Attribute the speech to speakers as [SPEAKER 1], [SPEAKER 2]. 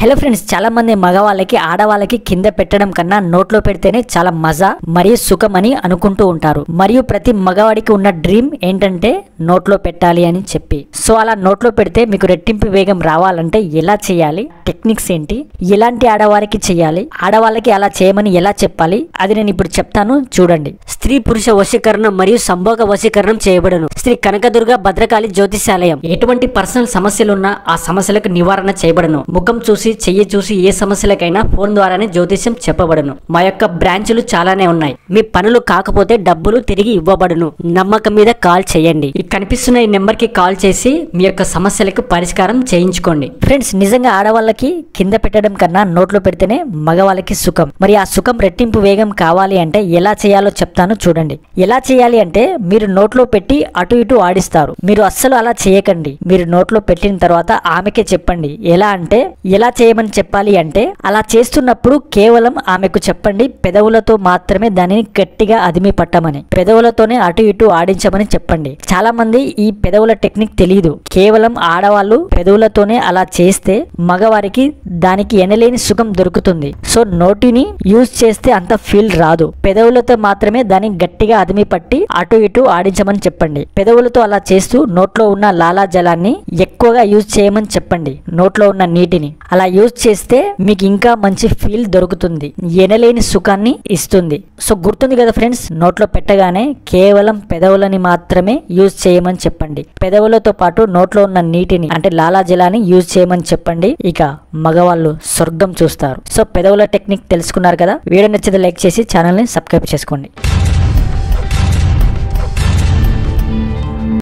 [SPEAKER 1] Hello friends, చాలా మంది మగవాళ్ళకి ఆడవాళ్ళకి కింద పెట్టడం కన్నా నోట్లో పెడితేనే చాలా మజా మరియు సుఖం అని అనుకుంటూ ఉంటారు. మరియు ప్రతి మగవాడికి ఉన్న డ్రీమ్ ఏంటంటే నోట్లో పెట్టాలి అని చెప్పి. సో అలా నోట్లో పెడితే మీకు రెట్టింపు వేగం రావాలంటే ఎలా చేయాలి, టెక్నిక్స్ ఏంటి, ఎలాంటి ఆడవారికి చేయాలి, ఆడవాళ్ళకి అలా చేయమని ఎలా చెప్పాలి, అది నేను ఇప్పుడు చెప్తాను చూడండి.
[SPEAKER 2] స్త్రీ పురుష వశీకరణం మరియు సంభోగ వశీకరణం చేయబడను. శ్రీ కనకదుర్గ భద్రకాళి జ్యోతిషాలయం. ఎటువంటి పర్సనల్ సమస్యలున్నా ఆ సమస్యలకు నివారణ చేయబడను. ముఖం చూసి చెయ్యి చూసి ఏ సమస్యలకైనా ఫోన్ ద్వారానే జ్యోతిష్యం చెప్పబడను. మా యొక్క బ్రాంచులు చాలానే ఉన్నాయి. మీ పనులు కాకపోతే డబ్బులు తిరిగి ఇవ్వబడును. నమ్మకం మీద కాల్ చేయండి. ఈ కనిపిస్తున్న ఈ నెంబర్ కి కాల్ చేసి మీ యొక్క సమస్యలకు పరిష్కారం చేయించుకోండి.
[SPEAKER 1] ఫ్రెండ్స్, నిజంగా ఆడవాళ్ళకి కింద పెట్టడం కన్నా నోట్లో పెడితేనే మగవాళ్ళకి సుఖం. మరి ఆ సుఖం రెట్టింపు వేగం కావాలి అంటే ఎలా చేయాలో చెప్తాను చూడండి. ఎలా చేయాలి అంటే మీరు నోట్లో పెట్టి అటు ఇటు ఆడిస్తారు. మీరు అస్సలు అలా చేయకండి. మీరు నోట్లో పెట్టిన తర్వాత ఆమెకే చెప్పండి. ఎలా అంటే ఎలా చేయమని చెప్పాలి అంటే అలా చేస్తున్నప్పుడు కేవలం ఆమెకు చెప్పండి, పెదవులతో మాత్రమే దానిని గట్టిగా అదిమి పట్టమని, పెదవులతోనే అటు ఇటు ఆడించమని చెప్పండి. చాలా మంది ఈ పెదవుల టెక్నిక్ తెలియదు. కేవలం ఆడవాళ్ళు పెదవులతోనే అలా చేస్తే మగవారికి దానికి ఎనలేని సుఖం దొరుకుతుంది. సో నోటిని యూజ్ చేస్తే అంత ఫీల్ రాదు. పెదవులతో మాత్రమే దాన్ని గట్టిగా అదిమి పట్టి అటు ఇటు ఆడించమని చెప్పండి. పెదవులతో అలా చేస్తూ నోట్లో ఉన్న లాలాజలాన్ని ఎక్కువగా యూజ్ చేయమని చెప్పండి. నోట్లో ఉన్న నీటిని అలా యూజ్ చేస్తే మీకు ఇంకా మంచి ఫీల్ దొరుకుతుంది, ఎనలేని సుఖాన్ని ఇస్తుంది. సో గుర్తుంది కదా ఫ్రెండ్స్, నోట్లో పెట్టగానే కేవలం పెదవులని మాత్రమే యూజ్ చేయమని చెప్పండి. పెదవులతో పాటు నోట్లో ఉన్న నీటిని అంటే లాలాజలాన్ని యూజ్ చేయమని చెప్పండి. ఇక మగవాళ్ళు స్వర్గం చూస్తారు. సో పెదవుల టెక్నిక్ తెలుసుకున్నారు కదా. వీడియో నచ్చితే లైక్ చేసి ఛానల్ని సబ్స్క్రైబ్ చేసుకోండి.